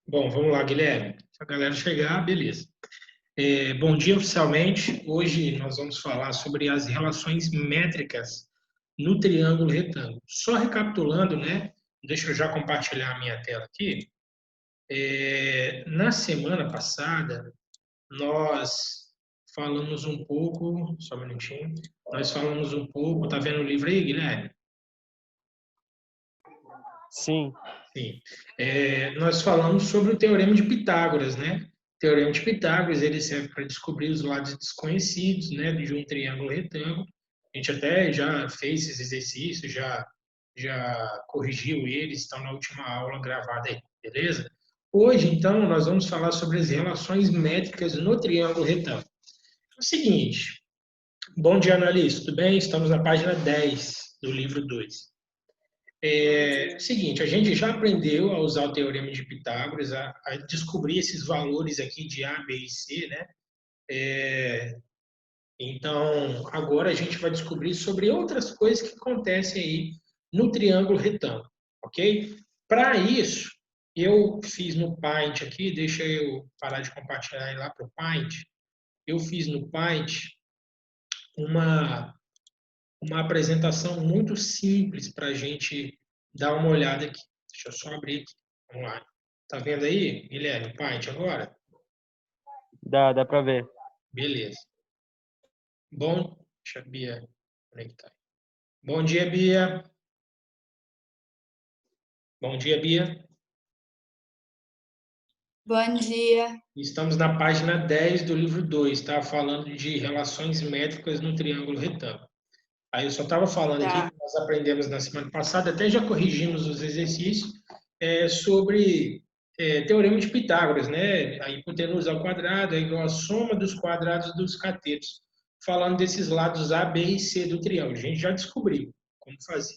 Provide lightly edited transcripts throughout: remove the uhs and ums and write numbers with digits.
Bom, vamos lá, Guilherme. Se a galera chegar, beleza. Bom dia oficialmente. Hoje nós vamos falar sobre as relações métricas no triângulo retângulo. Só recapitulando, né? Deixa eu já compartilhar a minha tela aqui. Na semana passada, nós falamos um pouco, só um minutinho, nós falamos um pouco, tá vendo o livro aí, Guilherme? Sim, Sim. Nós falamos sobre o Teorema de Pitágoras, né? O Teorema de Pitágoras, ele serve para descobrir os lados desconhecidos, né, de um triângulo retângulo. A gente até já fez esses exercícios, já corrigiu eles, estão na última aula gravada aí, beleza? Hoje, então, nós vamos falar sobre as relações métricas no triângulo retângulo. É o seguinte, bom dia, analista, tudo bem? Estamos na página 10 do livro 2. Seguinte, a gente já aprendeu a usar o Teorema de Pitágoras, a descobrir esses valores aqui de A, B e C, né? Então, agora a gente vai descobrir sobre outras coisas que acontecem aí no triângulo retângulo, ok? Para isso, eu fiz no Paint aqui, deixa eu parar de compartilhar e ir lá para o Paint. Eu fiz no Paint uma, uma apresentação muito simples para a gente dar uma olhada aqui. Deixa eu só abrir aqui. Vamos lá. Tá vendo aí, Guilherme, o Paint agora? dá para ver. Beleza. Bom, deixa a Bia conectar. Bom dia, Bia. Bom dia, Bia. Bom dia. Estamos na página 10 do livro 2, tá? Falando de relações métricas no triângulo retângulo. Aí eu só estava falando aqui Tá. que nós aprendemos na semana passada, até já corrigimos os exercícios, sobre Teorema de Pitágoras, né? A hipotenusa ao quadrado é igual à soma dos quadrados dos catetos. Falando desses lados A, B e C do triângulo. A gente já descobriu como fazer.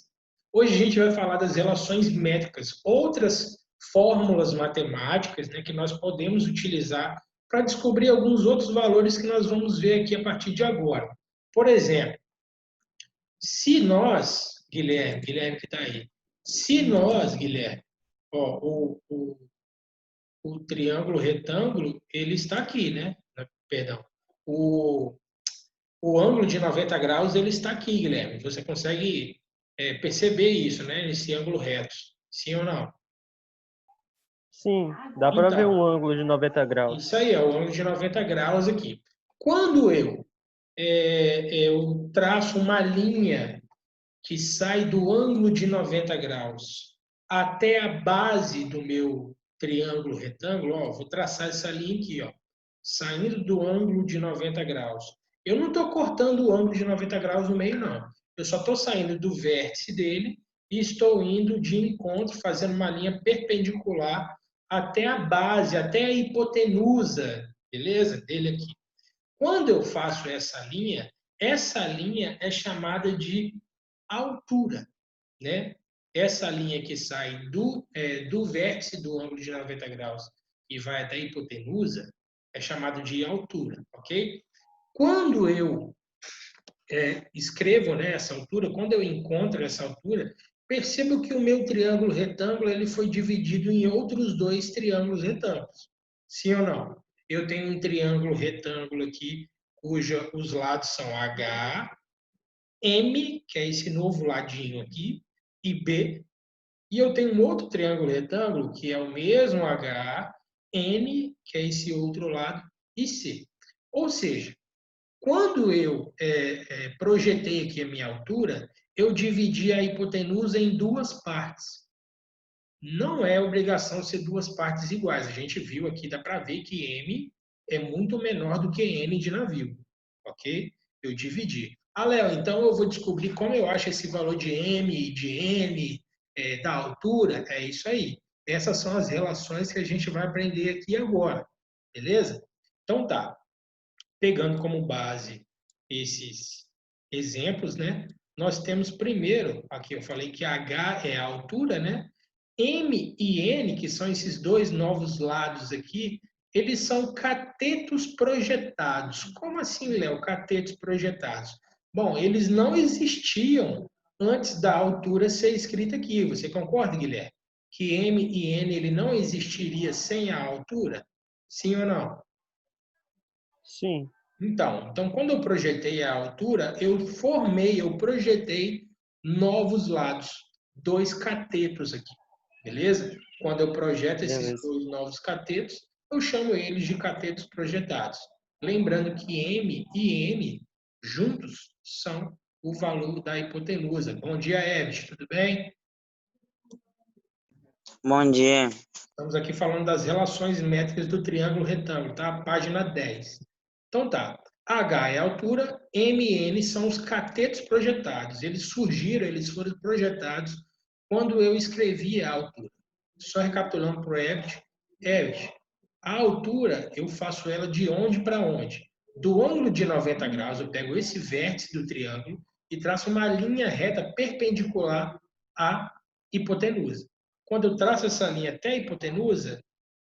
Hoje a gente vai falar das relações métricas, outras fórmulas matemáticas, né, que nós podemos utilizar para descobrir alguns outros valores que nós vamos ver aqui a partir de agora. Por exemplo, se nós, Guilherme que está aí, se nós, Guilherme, ó, o triângulo retângulo, ele está aqui, né? Perdão. O, o ângulo de 90 graus, ele está aqui, Guilherme. Você consegue perceber isso, né? Nesse ângulo reto. Sim ou não? Sim, dá para ver Então, um ângulo de 90 graus. isso aí é o ângulo de 90 graus aqui. Quando eu traço uma linha que sai do ângulo de 90 graus até a base do meu triângulo retângulo, ó, vou traçar essa linha aqui, ó, saindo do ângulo de 90 graus. Eu não estou cortando o ângulo de 90 graus no meio, não. Eu só estou saindo do vértice dele e estou indo de encontro, fazendo uma linha perpendicular até a base, até a hipotenusa, beleza? Dele aqui. Quando eu faço essa linha é chamada de altura, né? Essa linha que sai do vértice do ângulo de 90 graus e vai até a hipotenusa é chamado de altura, ok? Quando eu escrevo, né, essa altura, quando eu encontro essa altura, percebo que o meu triângulo retângulo ele foi dividido em outros dois triângulos retângulos. Sim ou não? Eu tenho um triângulo retângulo aqui, cuja os lados são H, M, que é esse novo ladinho aqui, e B. E eu tenho um outro triângulo retângulo, que é o mesmo H, N, que é esse outro lado, e C. Ou seja, quando eu projetei aqui a minha altura, eu dividi a hipotenusa em duas partes. Não é obrigação ser duas partes iguais. A gente viu aqui, dá para ver que M é muito menor do que N de navio. Ok? Eu dividi. Ah, Léo, então eu vou descobrir como eu acho esse valor de M e de N da altura. É isso aí. Essas são as relações que a gente vai aprender aqui agora. Beleza? Então tá. Pegando como base esses exemplos, né? Nós temos primeiro, aqui eu falei que H é a altura, né? M e N, que são esses dois novos lados aqui, eles são catetos projetados. Como assim, Léo, catetos projetados? Bom, eles não existiam antes da altura ser escrita aqui. Você concorda, Guilherme? que M e N ele não existiria sem a altura? Sim ou não? Sim. Então, quando eu projetei a altura, eu projetei novos lados, 2 catetos aqui, beleza? Quando eu projeto esses Beleza. 2 novos catetos, eu chamo eles de catetos projetados. Lembrando que M e N juntos são o valor da hipotenusa. Bom dia, Ebert, tudo bem? Bom dia. Estamos aqui falando das relações métricas do triângulo retângulo, tá? Página 10. Então tá. H é a altura, M e N são os catetos projetados. Eles surgiram, eles foram projetados quando eu escrevi a altura. Só recapitulando para o Ebert, a altura eu faço ela de onde para onde? Do ângulo de 90 graus, eu pego esse vértice do triângulo e traço uma linha reta perpendicular à hipotenusa. Quando eu traço essa linha até a hipotenusa,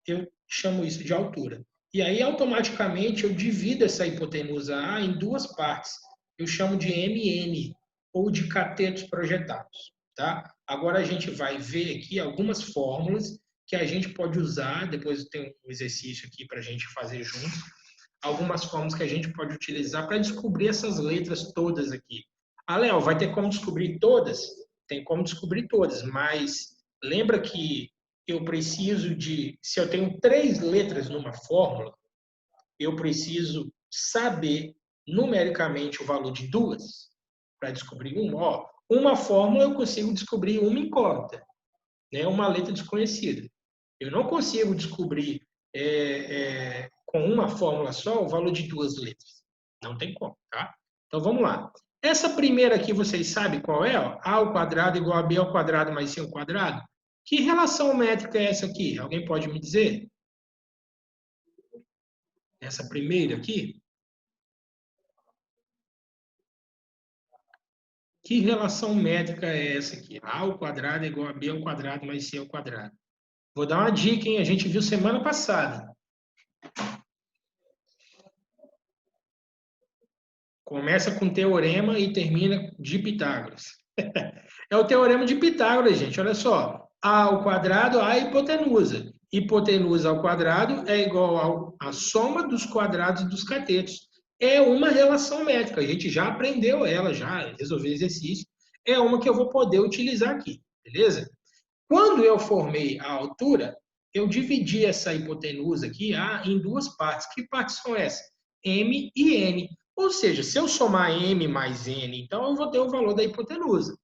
eu chamo isso de altura. E aí, automaticamente, eu divido essa hipotenusa A em 2 partes. Eu chamo de MN, ou de catetos projetados. Tá? Agora, a gente vai ver aqui algumas fórmulas que a gente pode usar. Depois tem um exercício aqui para a gente fazer juntos. Algumas fórmulas que a gente pode utilizar para descobrir essas letras todas aqui. Ah, Léo, vai ter como descobrir todas? Tem como descobrir todas, mas lembra que eu preciso se eu tenho 3 letras numa fórmula, eu preciso saber numericamente o valor de 2 para descobrir uma. Uma fórmula eu consigo descobrir uma incógnita, né? Uma letra desconhecida. Eu não consigo descobrir com uma fórmula só o valor de 2 letras. Não tem como, tá? Então vamos lá. Essa primeira aqui vocês sabem qual é? Ó? A ao quadrado igual a B ao quadrado mais C ao quadrado. Que relação métrica é essa aqui? Alguém pode me dizer? Essa primeira aqui? Que relação métrica é essa aqui? A ao quadrado igual a B ao quadrado mais C ao quadrado. Vou dar uma dica, hein? A gente viu semana passada. Começa com teorema e termina de Pitágoras. É o teorema de Pitágoras, gente. Olha só. A ao quadrado, a hipotenusa. Hipotenusa ao quadrado é igual à soma dos quadrados dos catetos. É uma relação métrica. A gente já aprendeu ela, já resolveu exercício. É uma que eu vou poder utilizar aqui, beleza? Quando eu formei a altura, eu dividi essa hipotenusa aqui em 2 partes. Que partes são essas? M e N. Ou seja, se eu somar M mais N, então eu vou ter o valor da hipotenusa.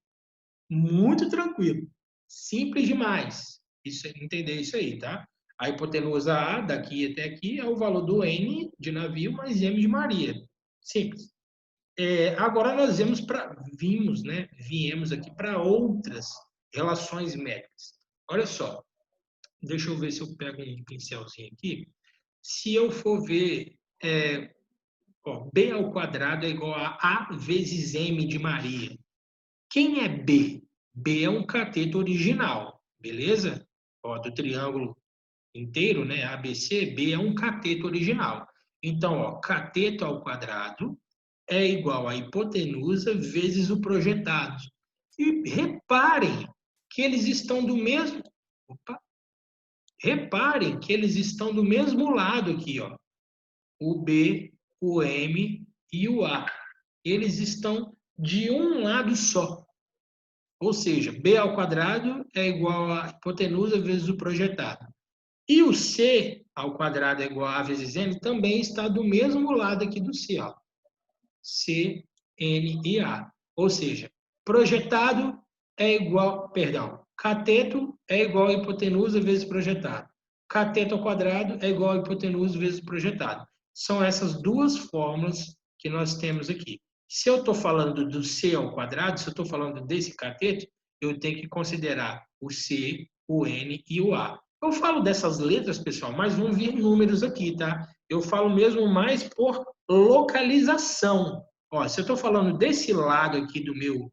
Muito tranquilo. Simples demais. Entender isso aí, tá? A hipotenusa A, daqui até aqui, é o valor do N de navio mais M de Maria. Simples. Agora nós viemos aqui para outras relações métricas. Olha só. Deixa eu ver se eu pego um pincelzinho aqui. Se eu for ver, B ao quadrado é igual a A vezes M de Maria. Quem é B? B é um cateto original, beleza? Do triângulo inteiro, né? ABC, B é um cateto original. Então, cateto ao quadrado é igual a hipotenusa vezes o projetado. E reparem que eles estão do mesmo... Reparem que eles estão do mesmo lado aqui, ó. O B, o M e o A. Eles estão de um lado só. Ou seja, B ao quadrado é igual a hipotenusa vezes o projetado. E o C ao quadrado é igual a vezes N também está do mesmo lado aqui do C. Ó. C, N e A. Ou seja, projetado é igual... Perdão. Cateto é igual a hipotenusa vezes projetado. Cateto ao quadrado é igual a hipotenusa vezes projetado. São essas 2 fórmulas que nós temos aqui. Se eu estou falando do C ao quadrado, se eu estou falando desse cateto, eu tenho que considerar o C, o N e o A. Eu falo dessas letras, pessoal, mas vão vir números aqui, tá? Eu falo mesmo mais por localização. Se eu estou falando desse lado aqui do meu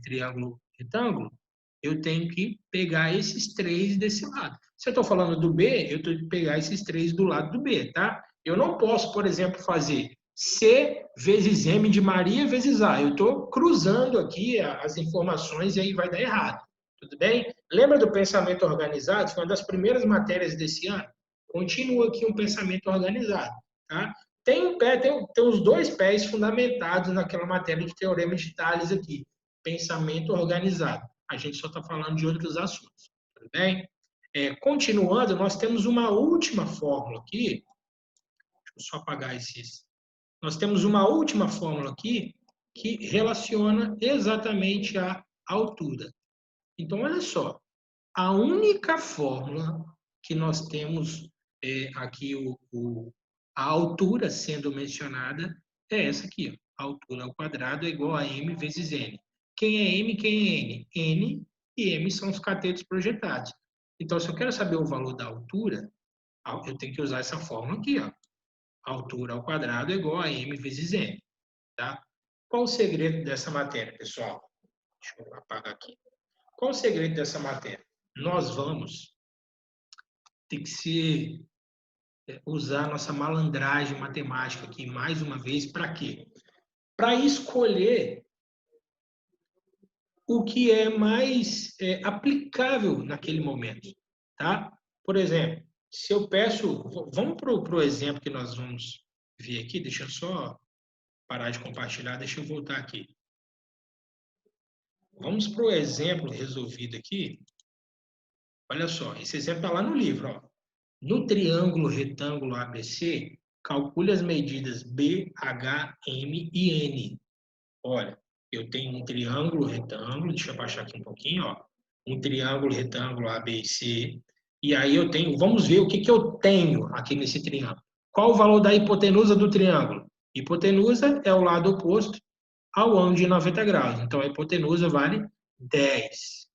triângulo retângulo, eu tenho que pegar esses 3 desse lado. Se eu estou falando do B, eu tenho que pegar esses 3 do lado do B, tá? Eu não posso, por exemplo, fazer C vezes M de Maria vezes A. Eu estou cruzando aqui as informações e aí vai dar errado. Tudo bem? Lembra do pensamento organizado? Foi uma das primeiras matérias desse ano. Continua aqui um pensamento organizado. Tá? Tem os dois pés fundamentados naquela matéria de teorema de Tales aqui. Pensamento organizado. A gente só está falando de outros assuntos. Tudo bem? Continuando, nós temos uma última fórmula aqui. Deixa eu só apagar esses. Nós temos uma última fórmula aqui que relaciona exatamente a altura. Então, olha só. A única fórmula que nós temos aqui, a altura sendo mencionada, é essa aqui. Ó. A altura ao quadrado é igual a m vezes n. Quem é m, quem é n? N e m são os catetos projetados. Então, se eu quero saber o valor da altura, eu tenho que usar essa fórmula aqui. Ó. A altura ao quadrado é igual a m vezes n. Tá? Qual o segredo dessa matéria, pessoal? Deixa eu apagar aqui. Qual o segredo dessa matéria? Nós vamos ter que usar nossa malandragem matemática aqui mais uma vez. Para quê? Para escolher o que é mais aplicável naquele momento. Tá? Por exemplo, se eu peço... Vamos para o exemplo que nós vamos ver aqui. Deixa eu só parar de compartilhar. Deixa eu voltar aqui. Vamos para o exemplo resolvido aqui. Olha só, esse exemplo está lá no livro. Ó. No triângulo retângulo ABC, calcule as medidas B, H, M e N. Olha, eu tenho um triângulo retângulo, deixa eu baixar aqui um pouquinho, ó. Um triângulo retângulo A, B e C. E aí eu tenho, vamos ver o que eu tenho aqui nesse triângulo. Qual o valor da hipotenusa do triângulo? Hipotenusa é o lado oposto ao ângulo de 90 graus. Então a hipotenusa vale 10.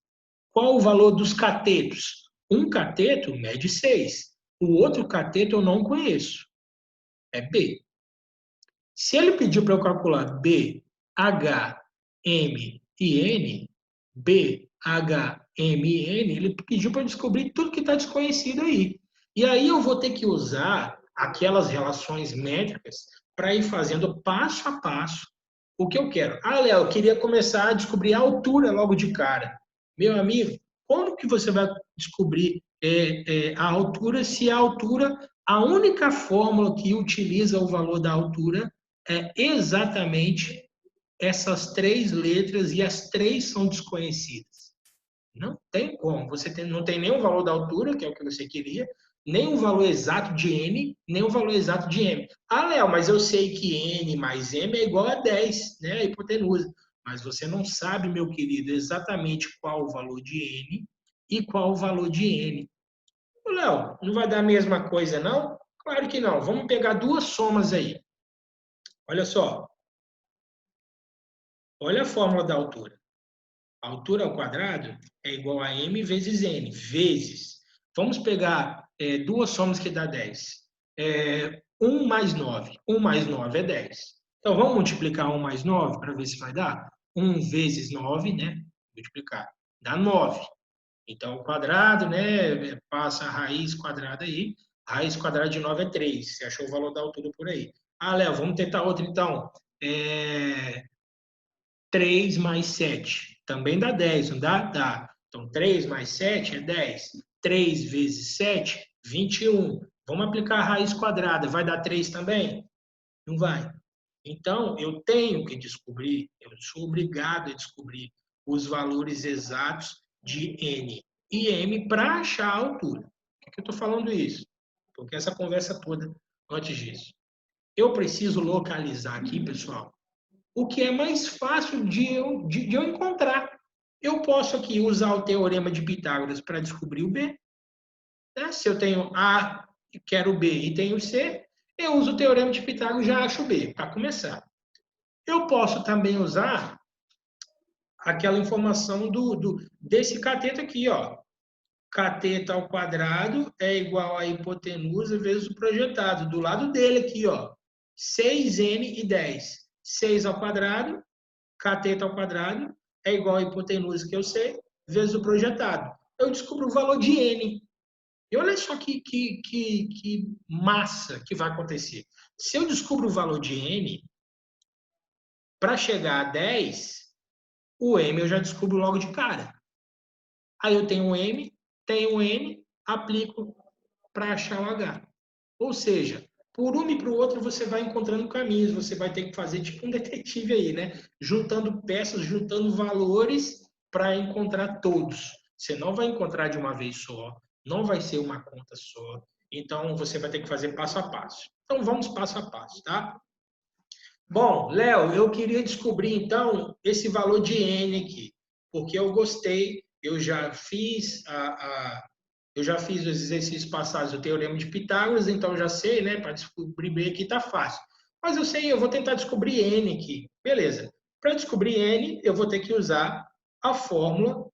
Qual o valor dos catetos? Um cateto mede 6. O outro cateto eu não conheço. É B. Se ele pediu para eu calcular B, H, M e N, B, H, M e N, ele pediu para eu descobrir tudo que está desconhecido aí. E aí eu vou ter que usar aquelas relações métricas para ir fazendo passo a passo o que eu quero. Ah, Léo, eu queria começar a descobrir a altura logo de cara. Meu amigo, como que você vai descobrir a altura se a altura, a única fórmula que utiliza o valor da altura é exatamente essas três letras e as três são desconhecidas? Não tem como. Não tem nem o valor da altura, que é o que você queria, nem o valor exato de N, nem o valor exato de M. Ah, Léo, mas eu sei que N mais M é igual a 10, né? A hipotenusa. Mas você não sabe, meu querido, exatamente qual o valor de N e qual o valor de N. Léo, não vai dar a mesma coisa, não? Claro que não. Vamos pegar duas somas aí. Olha só. Olha a fórmula da altura. A altura ao quadrado é igual a m vezes n, vezes. Vamos pegar duas somas que dá 10. 1 mais 9. 1 mais 9 é 10. Então, vamos multiplicar 1 mais 9 para ver se vai dar? 1 vezes 9, né? Multiplicar. Dá 9. Então, o quadrado, né? Passa a raiz quadrada aí. A raiz quadrada de 9 é 3. Você achou o valor da altura por aí. Ah, Léo, vamos tentar outra então. 3 mais 7. Também dá 10, não dá? Dá. Então, 3 mais 7 é 10. 3 vezes 7, 21. Vamos aplicar a raiz quadrada. Vai dar 3 também? Não vai. Então, eu tenho que descobrir, eu sou obrigado a descobrir os valores exatos de N e M para achar a altura. Por que eu estou falando isso? Porque essa conversa toda antes disso. Eu preciso localizar aqui, pessoal, o que é mais fácil de eu encontrar. Eu posso aqui usar o teorema de Pitágoras para descobrir o B. Né? Se eu tenho A, quero B e tenho C, eu uso o teorema de Pitágoras e já acho B, para começar. Eu posso também usar aquela informação desse cateto aqui, ó. Cateto ao quadrado é igual a hipotenusa vezes o projetado. Do lado dele aqui, ó. 6n e 10. 6 ao quadrado, cateto ao quadrado, é igual a hipotenusa que eu sei, vezes o projetado. Eu descubro o valor de n. E olha só que massa que vai acontecer. Se eu descubro o valor de n, para chegar a 10, o m eu já descubro logo de cara. Aí eu tenho um M, tenho um N, aplico para achar o H. Ou seja, por um e para o outro você vai encontrando caminhos, você vai ter que fazer tipo um detetive aí, né? Juntando peças, juntando valores para encontrar todos. Você não vai encontrar de uma vez só, não vai ser uma conta só. Então você vai ter que fazer passo a passo. Então vamos passo a passo, tá? Bom, Léo, eu queria descobrir então esse valor de N aqui, porque eu gostei, eu já fiz os exercícios passados do Teorema de Pitágoras, então eu já sei, né? Para descobrir B aqui tá fácil. Mas eu sei, eu vou tentar descobrir N aqui. Beleza. Para descobrir N, eu vou ter que usar a fórmula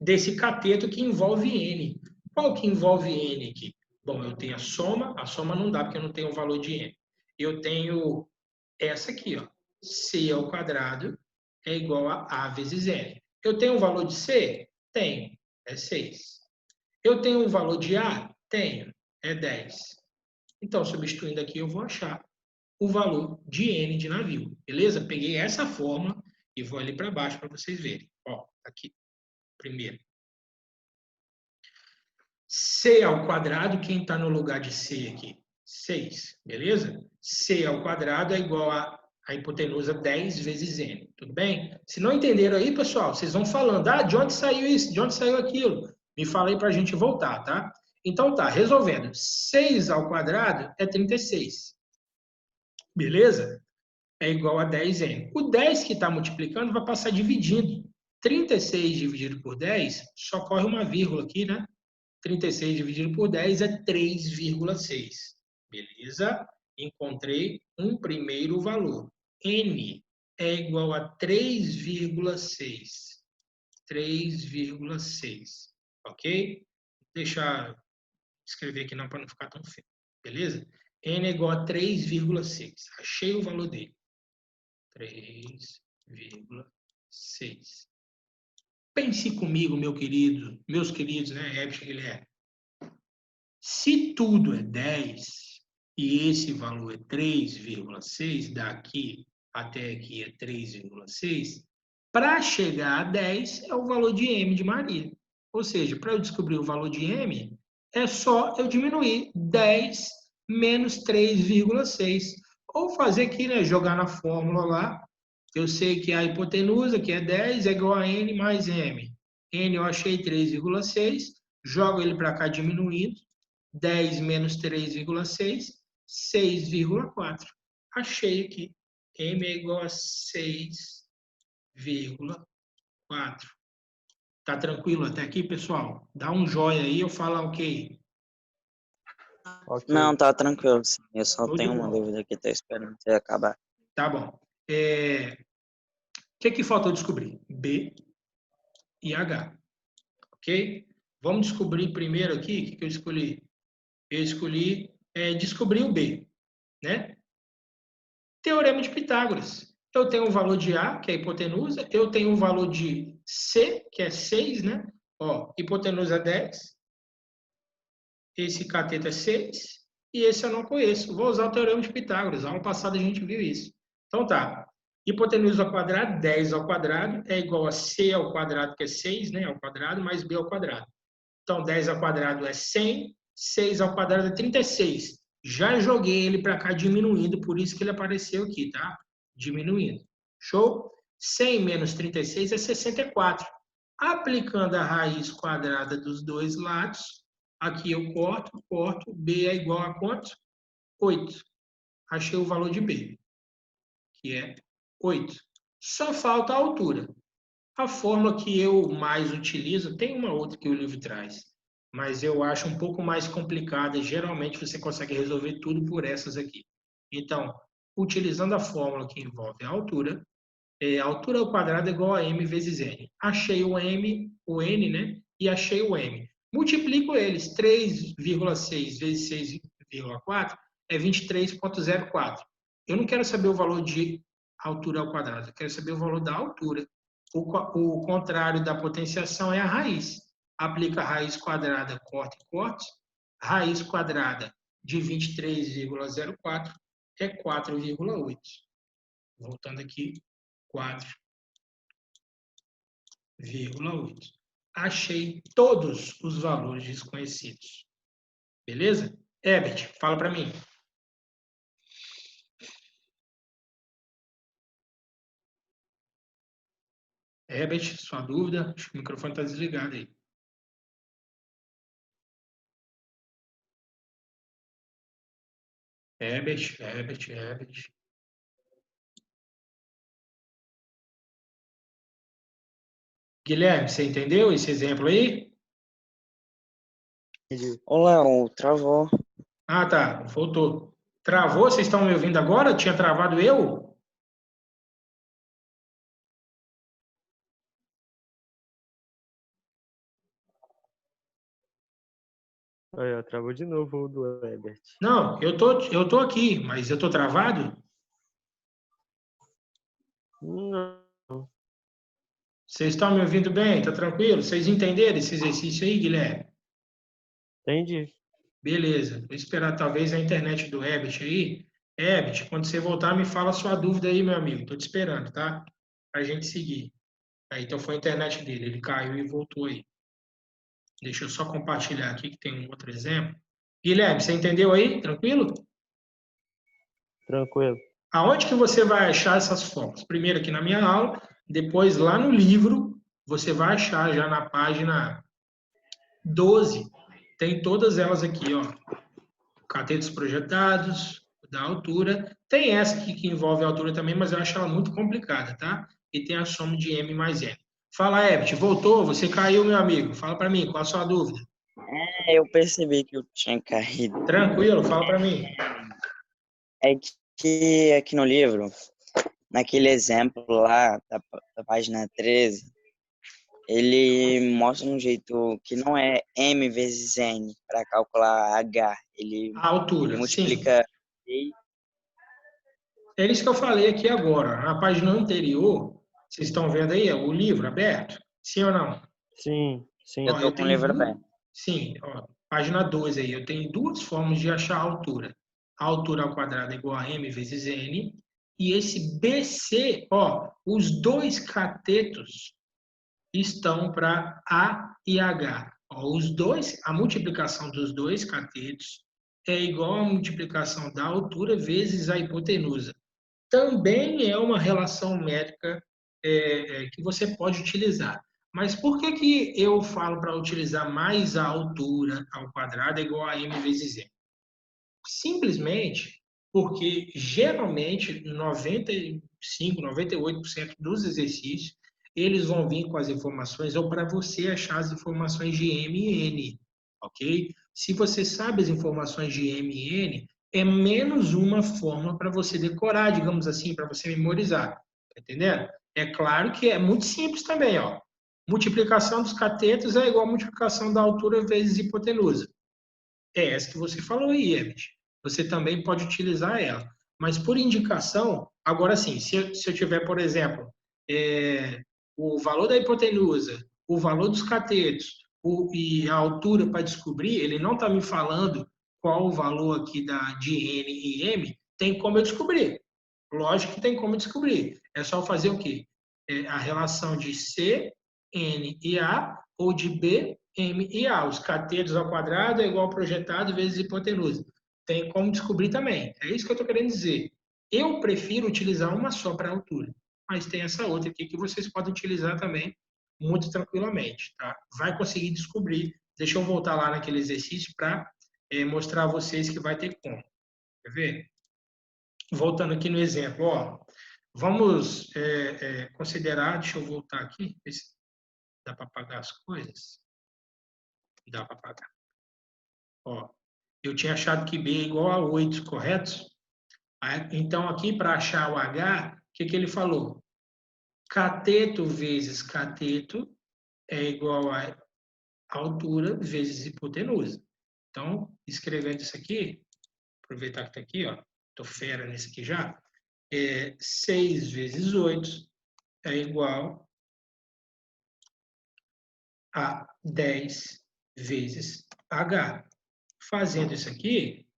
desse cateto que envolve N. Qual que envolve N aqui? Bom, eu tenho a soma não dá porque eu não tenho o valor de N. Eu tenho essa aqui, ó. C ao quadrado é igual a A vezes N. Eu tenho um valor de C? Tenho, é 6. Eu tenho um valor de A? Tenho, é 10. Então, substituindo aqui, eu vou achar o valor de N de navio, beleza? Peguei essa fórmula e vou ali para baixo para vocês verem. Ó, aqui, primeiro. C ao quadrado, quem está no lugar de C aqui? 6, beleza? C ao quadrado é igual a hipotenusa 10 vezes N, tudo bem? Se não entenderam aí, pessoal, vocês vão falando, de onde saiu isso? De onde saiu aquilo? Me fala aí para a gente voltar, tá? Então tá, resolvendo. 6 ao quadrado é 36, beleza? É igual a 10N. O 10 que está multiplicando vai passar dividindo. 36 dividido por 10, só corre uma vírgula aqui, né? 36 dividido por 10 é 3,6. Beleza? Encontrei um primeiro valor. N é igual a 3,6. 3,6. Ok? Deixa eu escrever aqui não para não ficar tão feio. Beleza? N é igual a 3,6. Achei o valor dele. 3,6. Pense comigo, meus queridos, né, Ebson e Guilherme. Se tudo é 10 e esse valor é 3,6, daqui até aqui é 3,6, para chegar a 10 é o valor de M de Maria. Ou seja, para eu descobrir o valor de M, é só eu diminuir 10 menos 3,6. Ou fazer aqui, né, jogar na fórmula lá. Eu sei que a hipotenusa, que é 10, é igual a N mais M. N eu achei 3,6, jogo ele para cá diminuindo. 10 menos 3,6, 6,4. Achei aqui. M é igual a 6,4. Tá tranquilo até aqui, pessoal? Dá um joinha aí, eu falo ok. Ok. Não, tá tranquilo, sim. Eu só Show de tenho uma bola. dúvida aqui, tô esperando você acabar. Tá bom. O que faltou descobrir? B e H. Ok? Vamos descobrir primeiro aqui, o que eu escolhi? Eu escolhi descobrir o B, né? Teorema de Pitágoras. Eu tenho o valor de A, que é a hipotenusa, eu tenho o valor de C, que é 6, né? Ó, hipotenusa 10, esse cateto é 6, e esse eu não conheço. Vou usar o Teorema de Pitágoras. Na aula passada a gente viu isso. Então tá. Hipotenusa ao quadrado, 10 ao quadrado, é igual a C ao quadrado, que é 6, né? Ao quadrado, mais B ao quadrado. Então, 10 ao quadrado é 100, 6 ao quadrado é 36. Já joguei ele para cá diminuindo, por isso que ele apareceu aqui, tá? Diminuindo. Show? 100 menos 36 é 64. Aplicando a raiz quadrada dos dois lados, aqui eu corto, B é igual a quanto? 8. Achei o valor de B, que é 8. Só falta a altura. A fórmula que eu mais utilizo, tem uma outra que o livro traz, mas eu acho um pouco mais complicada. Geralmente você consegue resolver tudo por essas aqui. Então, utilizando a fórmula que envolve a altura altura ao quadrado é igual a m vezes n. Achei o n, né? E achei o m. Multiplico eles. 3,6 vezes 6,4 é 23,04. Eu não quero saber o valor de altura ao quadrado, eu quero saber o valor da altura. O contrário da potenciação é a raiz. Aplica a raiz quadrada, corta e corte. Raiz quadrada de 23,04 é 4,8. Voltando aqui, 4 0,8. Achei todos os valores desconhecidos. Beleza? Herbert, fala para mim. Herbert, sua dúvida? Acho que o microfone está desligado aí. Herbert. Guilherme, você entendeu esse exemplo aí? Ô, Léo, travou. Ah, tá. Voltou. Travou? Vocês estão me ouvindo agora? Tinha travado eu? Aí, ó, travou de novo o do Herbert. Não, eu tô aqui, mas eu tô travado? Não, Vocês estão me ouvindo bem? Tá tranquilo? Vocês entenderam esse exercício aí, Guilherme? entendi. Beleza. Vou esperar talvez a internet do Herbert aí. Herbert, quando você voltar, me fala a sua dúvida aí, meu amigo. Tô te esperando, tá? Pra gente seguir. Aí, então foi a internet dele. Ele caiu e voltou aí. Deixa eu só compartilhar aqui que tem um outro exemplo. Guilherme, você entendeu aí? Tranquilo? Tranquilo. Aonde que você vai achar essas fórmulas? Primeiro aqui na minha aula, depois lá no livro, você vai achar já na página 12. Tem todas elas aqui, ó. Catetos projetados, da altura. Tem essa aqui que envolve a altura também, mas eu acho ela muito complicada, tá? E tem a soma de M mais N. Fala, Herbert, voltou? Você caiu, meu amigo. Fala para mim, qual a sua dúvida? Eu percebi que eu tinha caído. Tranquilo, fala para mim. É que aqui no livro, naquele exemplo lá da página 13, ele mostra um jeito que não é M vezes N para calcular H. A Ele altura, sim. multiplica I. É isso que eu falei aqui agora. Na página anterior, vocês estão vendo aí o livro aberto? Sim ou não? Sim. Eu Ó, tô eu com o tenho livro duas. aberto. Sim, ó, página 2 aí. Eu tenho duas formas de achar a altura. A altura ao quadrado é igual a m vezes n. E esse BC, ó, os dois catetos estão para A e H. Ó, os dois, a multiplicação dos dois catetos é igual à multiplicação da altura vezes a hipotenusa. Também é uma relação métrica que você pode utilizar. Mas por que, que eu falo para utilizar mais a altura ao quadrado é igual a m vezes n? Simplesmente porque geralmente 95, 98% dos exercícios eles vão vir com as informações ou para você achar as informações de M e N, ok? Se você sabe as informações de M e N, é menos uma forma para você decorar, digamos assim, para você memorizar, tá entendendo? É claro que é muito simples também, ó. Multiplicação dos catetos é igual a multiplicação da altura vezes hipotenusa. É essa que você falou aí, Emmett. Você também pode utilizar ela. Mas por indicação, agora sim, se eu tiver, por exemplo, o valor da hipotenusa, o valor dos catetos e a altura para descobrir, ele não está me falando qual o valor aqui de N e M, tem como eu descobrir. Lógico que tem como descobrir. É só fazer o quê? A relação de C, N e A, ou de B, M e A. Os catetos ao quadrado é igual ao projetado vezes hipotenusa. Tem como descobrir também. É isso que eu estou querendo dizer. Eu prefiro utilizar uma só para a altura, mas tem essa outra aqui que vocês podem utilizar também muito tranquilamente. Tá? Vai conseguir descobrir. Deixa eu voltar lá naquele exercício para mostrar a vocês que vai ter como. Quer ver? Voltando aqui no exemplo, ó, vamos considerar, deixa eu voltar aqui, ver se dá para apagar as coisas. Dá para apagar. Ó, eu tinha achado que B é igual a 8, correto? Então, aqui, para achar o H, o que, que ele falou? Cateto vezes cateto é igual a altura vezes hipotenusa. Então, escrevendo isso aqui, aproveitar que está aqui, ó, estou fera nesse aqui já, 6 vezes 8 é igual a 10 vezes H. Fazendo isso aqui,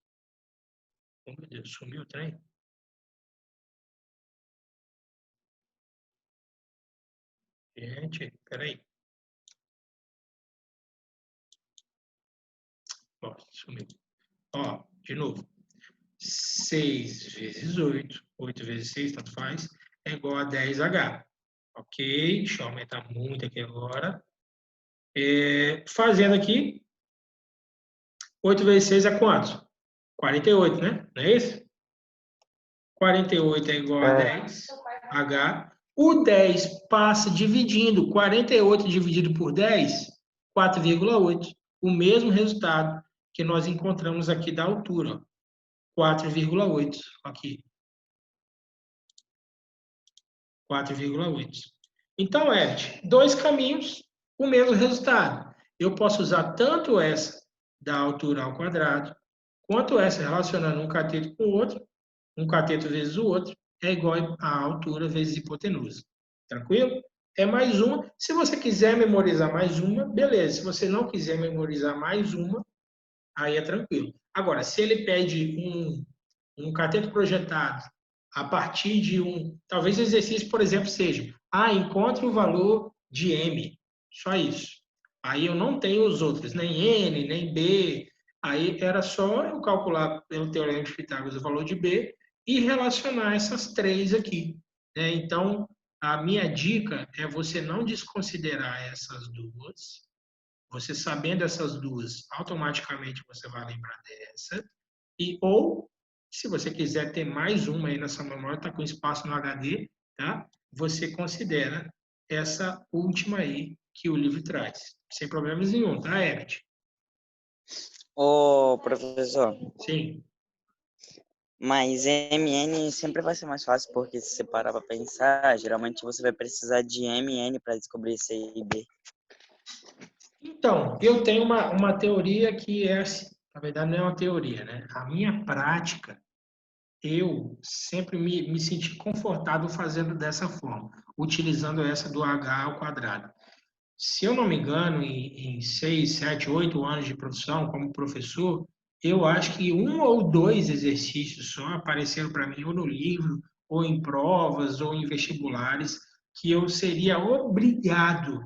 oh, meu Deus, sumiu o trem. Gente, peraí. Ó, sumiu. Ó, de novo. 6 vezes 8, 8 vezes 6, tanto faz, é igual a 10H. Ok? Deixa eu aumentar muito aqui agora. Fazendo aqui, 8 vezes 6 é quanto? 48, né? Não é isso? 48 é igual a É, 10H. O 10 passa dividindo. 48 dividido por 10, 4,8. O mesmo resultado que nós encontramos aqui da altura. Ó. 4,8 aqui. 4,8. Então, Ed, dois caminhos, o mesmo resultado. Eu posso usar tanto essa da altura ao quadrado, quanto essa relacionando um cateto com o outro, um cateto vezes o outro, é igual a altura vezes hipotenusa. Tranquilo? É mais uma. Se você quiser memorizar mais uma, beleza. Se você não quiser memorizar mais uma, aí é tranquilo. Agora, se ele pede um cateto projetado a partir de talvez o exercício, por exemplo, seja, encontre o valor de M, só isso. Aí eu não tenho os outros, nem N, nem B, aí era só eu calcular pelo teorema de Pitágoras o valor de B e relacionar essas três aqui. Né? Então, a minha dica é você não desconsiderar essas duas, você sabendo essas duas, automaticamente você vai lembrar dessa, ou, se você quiser ter mais uma aí nessa memória, está com espaço no HD, tá? Você considera essa última aí que o livro traz. Sem problemas nenhum, tá, Herbert? Ô, professor, Sim. mas MN sempre vai ser mais fácil, porque se você parar para pensar, geralmente você vai precisar de MN para descobrir C e B. Então, eu tenho uma teoria que é assim, na verdade não é uma teoria, né? A minha prática, eu sempre me senti confortável fazendo dessa forma, utilizando essa do H ao quadrado. Se eu não me engano, em 6, 7, 8 anos de profissão como professor, eu acho que um ou dois exercícios só apareceram para mim, ou no livro, ou em provas, ou em vestibulares, que eu seria obrigado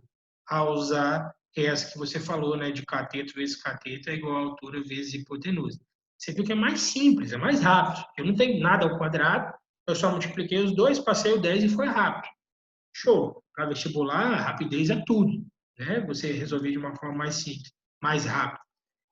a usar essa que você falou, né, de cateto vezes cateto é igual a altura vezes hipotenusa. Você viu que é mais simples, é mais rápido. Eu não tenho nada ao quadrado, eu só multipliquei os dois, passei o 10 e foi rápido. Show. Para vestibular, rapidez é tudo, né? Você resolver de uma forma mais simples, mais rápida.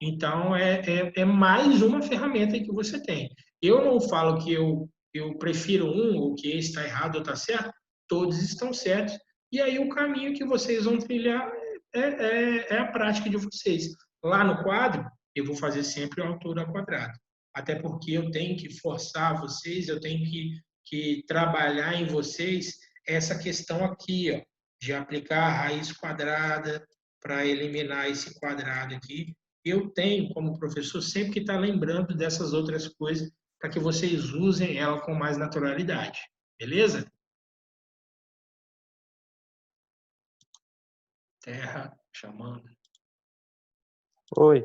Então, é mais uma ferramenta que você tem. Eu não falo que eu prefiro um, ou que esse está errado ou está certo, todos estão certos. E aí o caminho que vocês vão trilhar é a prática de vocês. Lá no quadro, eu vou fazer sempre a altura ao quadrado. Até porque eu tenho que forçar vocês, eu tenho que trabalhar em vocês essa questão aqui, ó, de aplicar a raiz quadrada para eliminar esse quadrado aqui. Eu tenho, como professor, sempre que estar lembrando dessas outras coisas para que vocês usem ela com mais naturalidade. Beleza? Terra chamando. oi.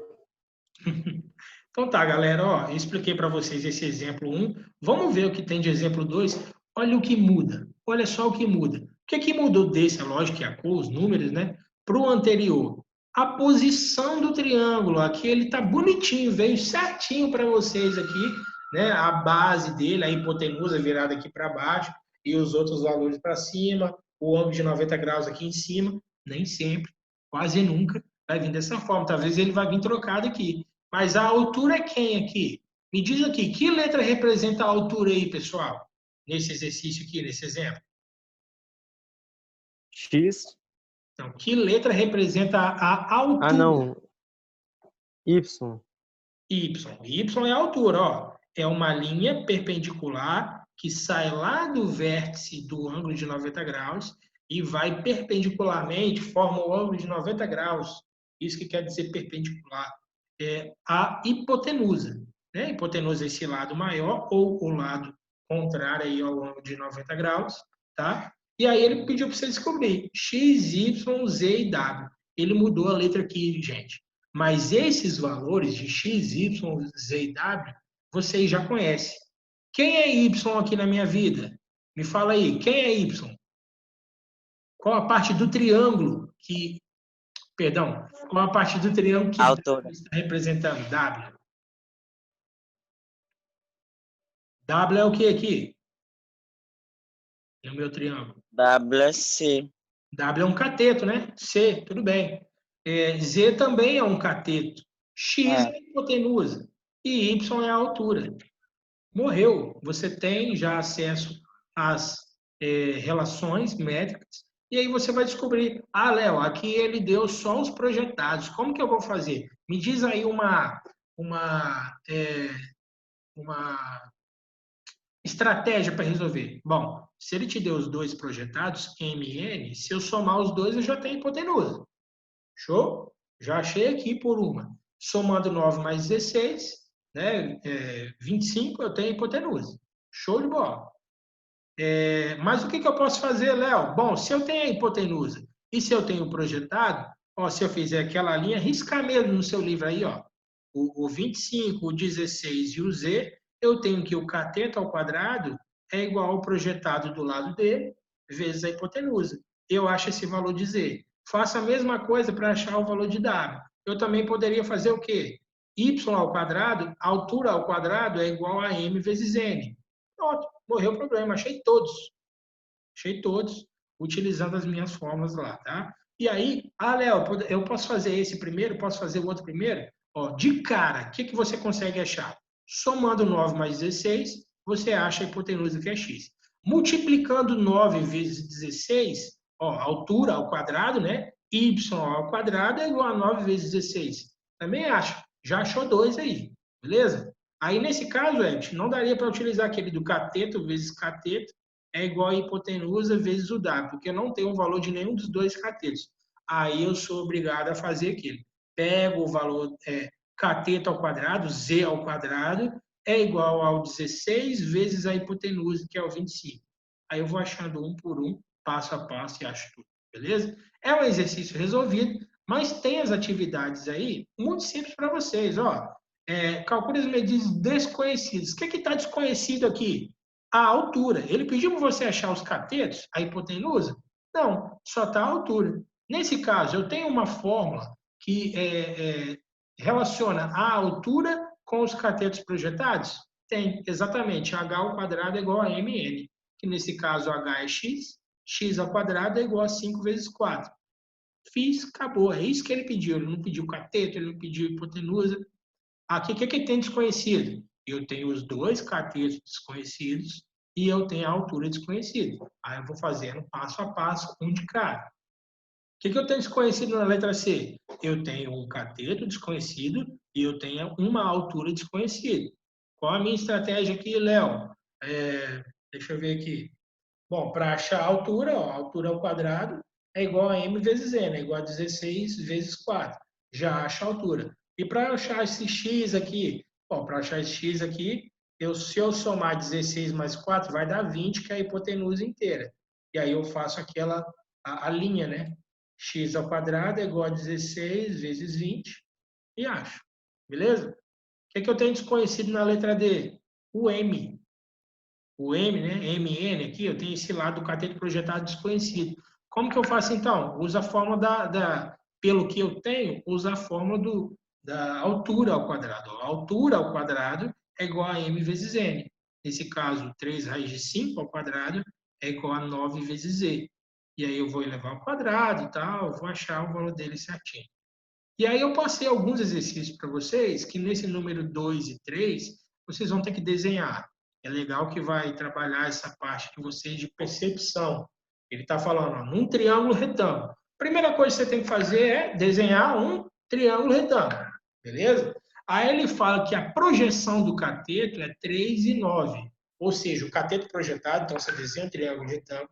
Então tá, galera, ó, eu expliquei para vocês esse exemplo 1. Vamos ver o que tem de exemplo 2. Olha o que muda. Olha só o que muda. O que mudou desse, é lógico que a cor, os números, né, para o anterior? A posição do triângulo. Aqui ele tá bonitinho, veio certinho para vocês aqui, né? A base dele, a hipotenusa virada aqui para baixo e os outros valores para cima, o ângulo de 90 graus aqui em cima. Nem sempre, quase nunca vai vir dessa forma. Talvez ele vai vir trocado aqui. Mas a altura é quem aqui? Me diz aqui, que letra representa a altura aí, pessoal? Nesse exercício aqui, nesse exemplo. X. Então, que letra representa a altura? Ah, não. Y. Y. Y é a altura, ó. É uma linha perpendicular que sai lá do vértice do ângulo de 90 graus e vai perpendicularmente, forma o ângulo de 90 graus. Isso que quer dizer perpendicular. É a hipotenusa. Né? Hipotenusa é esse lado maior ou o lado contrário aí ao ângulo de 90 graus. Tá? E aí ele pediu para você descobrir x, y, z e w. Ele mudou a letra aqui, gente. Mas esses valores de x, y, z e w, vocês já conhecem. Quem é y aqui na minha vida? Me fala aí, quem é y? Qual a parte do triângulo que... Perdão, qual a parte do triângulo que A W altura. está representando? W. W é o que aqui? No meu triângulo. WC. W é um cateto, né? C, tudo bem. Z também é um cateto. X é a hipotenusa. E Y é a altura. Morreu. Você tem já acesso às relações métricas. E aí você vai descobrir, Léo, aqui ele deu só os projetados. Como que eu vou fazer? Me diz aí uma estratégia para resolver. Bom, se ele te deu os dois projetados, M e N, se eu somar os dois, eu já tenho hipotenusa. Show? Já achei aqui por uma. Somando 9 mais 16, né, 25, eu tenho hipotenusa. Show de bola. Mas o que eu posso fazer, Léo? Bom, se eu tenho a hipotenusa e se eu tenho projetado, ó, se eu fizer aquela linha, riscar mesmo no seu livro aí, ó, o 25, o 16 e o Z, eu tenho que o cateto ao quadrado é igual ao projetado do lado dele, vezes a hipotenusa. Eu acho esse valor de Z. Faça a mesma coisa para achar o valor de W. Eu também poderia fazer o quê? Y ao quadrado, altura ao quadrado é igual a M vezes N. Pronto, morreu o problema. Achei todos, utilizando as minhas fórmulas lá, tá? E aí, Léo, eu posso fazer esse primeiro, posso fazer o outro primeiro? Ó, de cara, o que você consegue achar? Somando 9 mais 16, você acha a hipotenusa que é x. Multiplicando 9 vezes 16, ó, altura ao quadrado, né? Y ao quadrado é igual a 9 vezes 16. Também acha. Já achou 2 aí, beleza? Aí, nesse caso, Ed, não daria para utilizar aquele do cateto vezes cateto é igual a hipotenusa vezes o W, porque eu não tenho o valor de nenhum dos dois catetos. Aí eu sou obrigado a fazer aquilo. Pego o valor cateto ao quadrado, Z ao quadrado, é igual ao 16 vezes a hipotenusa, que é o 25. Aí eu vou achando um por um, passo a passo, e acho tudo, beleza? É um exercício resolvido, mas tem as atividades aí muito simples para vocês, ó. Calcule as medidas desconhecidas. O que está desconhecido aqui? A altura. Ele pediu para você achar os catetos, a hipotenusa? Não, só está a altura. Nesse caso, eu tenho uma fórmula que relaciona a altura com os catetos projetados? Tem, exatamente. H ao quadrado é igual a mn, que nesse caso H é x, x ao quadrado é igual a 5 vezes 4. Fiz, acabou. É isso que ele pediu. Ele não pediu cateto, ele não pediu hipotenusa. Aqui, o que tem desconhecido? Eu tenho os dois catetos desconhecidos e eu tenho a altura desconhecida. Aí eu vou fazendo passo a passo, um de cada. O que eu tenho desconhecido na letra C? Eu tenho um cateto desconhecido e eu tenho uma altura desconhecida. Qual a minha estratégia aqui, Léo? Deixa eu ver aqui. Bom, para achar a altura, ó, a altura ao quadrado é igual a m vezes n, é igual a 16 vezes 4. Já acha a altura. E para achar esse x aqui, bom, para achar esse x aqui, se eu somar 16 mais 4, vai dar 20, que é a hipotenusa inteira. E aí eu faço a linha, né? X ao quadrado é igual a 16 vezes 20 e acho. Beleza? O que eu tenho desconhecido na letra D? O M. O M, né? MN aqui, eu tenho esse lado do cateto projetado desconhecido. Como que eu faço então? Usa a fórmula pelo que eu tenho, usa a fórmula da altura ao quadrado. A altura ao quadrado é igual a M vezes N. Nesse caso, 3 raiz de 5 ao quadrado é igual a 9 vezes Z. E aí eu vou elevar ao quadrado e tal, vou achar o valor dele certinho. E aí eu passei alguns exercícios para vocês, que nesse número 2 e 3, vocês vão ter que desenhar. É legal que vai trabalhar essa parte de vocês de percepção. Ele está falando, ó, num triângulo retângulo. Primeira coisa que você tem que fazer é desenhar um triângulo retângulo, beleza? Aí ele fala que a projeção do cateto é 3 e 9. Ou seja, o cateto projetado, então você desenha um triângulo retângulo,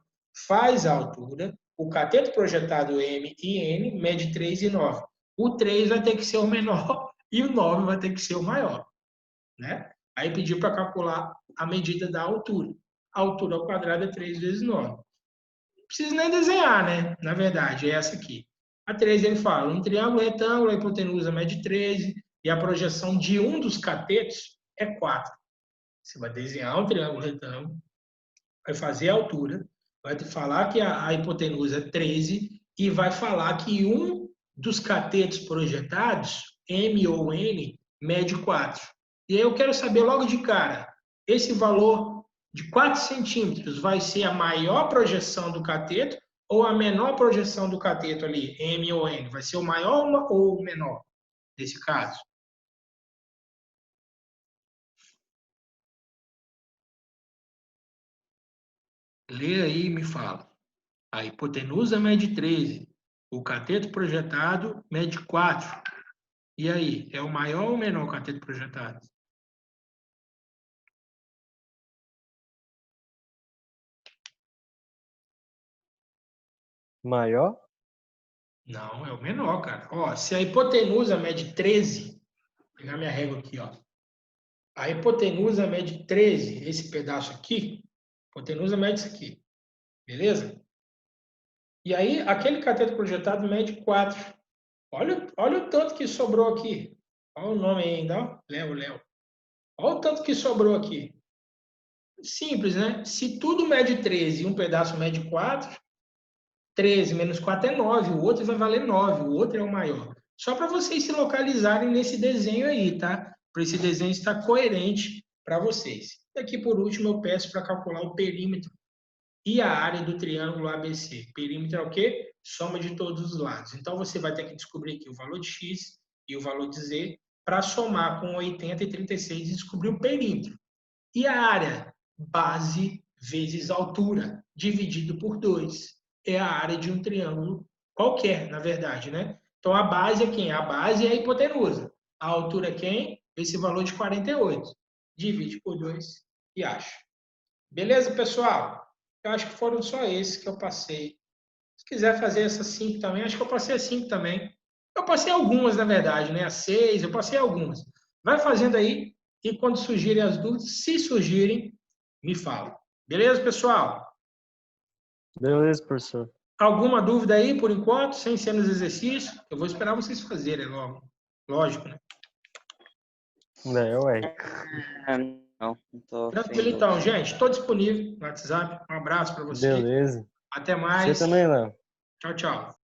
faz a altura, o cateto projetado M e N mede 3 e 9. O 3 vai ter que ser o menor e o 9 vai ter que ser o maior, né? Aí pediu para calcular a medida da altura. A altura ao quadrado é 3 vezes 9. Não precisa nem desenhar, né? Na verdade, é essa aqui. A 3 ele fala, um triângulo retângulo, a hipotenusa mede 13 e a projeção de um dos catetos é 4. Você vai desenhar um triângulo retângulo, vai fazer a altura, vai te falar que a hipotenusa é 13 e vai falar que um dos catetos projetados, M ou N, mede 4. E aí eu quero saber logo de cara, esse valor de 4 centímetros vai ser a maior projeção do cateto ou a menor projeção do cateto ali, M ou N? Vai ser o maior ou o menor, nesse caso? Lê aí e me fala. A hipotenusa mede 13. O cateto projetado mede 4. E aí, é o maior ou o menor cateto projetado? Maior? Não, é o menor, cara. Ó, se a hipotenusa mede 13, vou pegar minha régua aqui, ó. A hipotenusa mede 13, esse pedaço aqui, a hipotenusa mede isso aqui, beleza? E aí, aquele cateto projetado mede 4. Olha o tanto que sobrou aqui. Olha o nome aí ainda, ó. Léo. Olha o tanto que sobrou aqui. Simples, né? Se tudo mede 13 e um pedaço mede 4, 13 menos 4 é 9, o outro vai valer 9, o outro é o maior. Só para vocês se localizarem nesse desenho aí, tá? Para esse desenho estar coerente para vocês. E aqui, por último, eu peço para calcular o perímetro e a área do triângulo ABC. Perímetro é o quê? Soma de todos os lados. Então, você vai ter que descobrir aqui o valor de x e o valor de z para somar com 80 e 36 e descobrir o perímetro. E a área? Base vezes altura, dividido por 2. É a área de um triângulo qualquer, na verdade, né? Então, a base é quem? A base é a hipotenusa. A altura é quem? Esse valor de 48. Divide por 2 e acha. Beleza, pessoal? Eu acho que foram só esses que eu passei. Se quiser fazer essas 5 também, acho que eu passei as 5 também. Eu passei algumas, na verdade, né? As 6, eu passei algumas. Vai fazendo aí e quando surgirem as dúvidas, se surgirem, me fala. Beleza, pessoal? Beleza, professor. Alguma dúvida aí, por enquanto, sem ser nos exercícios? Eu vou esperar vocês fazerem logo. Lógico, né? Ué. Não tô Tranquilo, sem então, dúvida. gente. Estou disponível no WhatsApp. Um abraço para vocês. Beleza. Até Você mais. também, Léo. Tchau, tchau.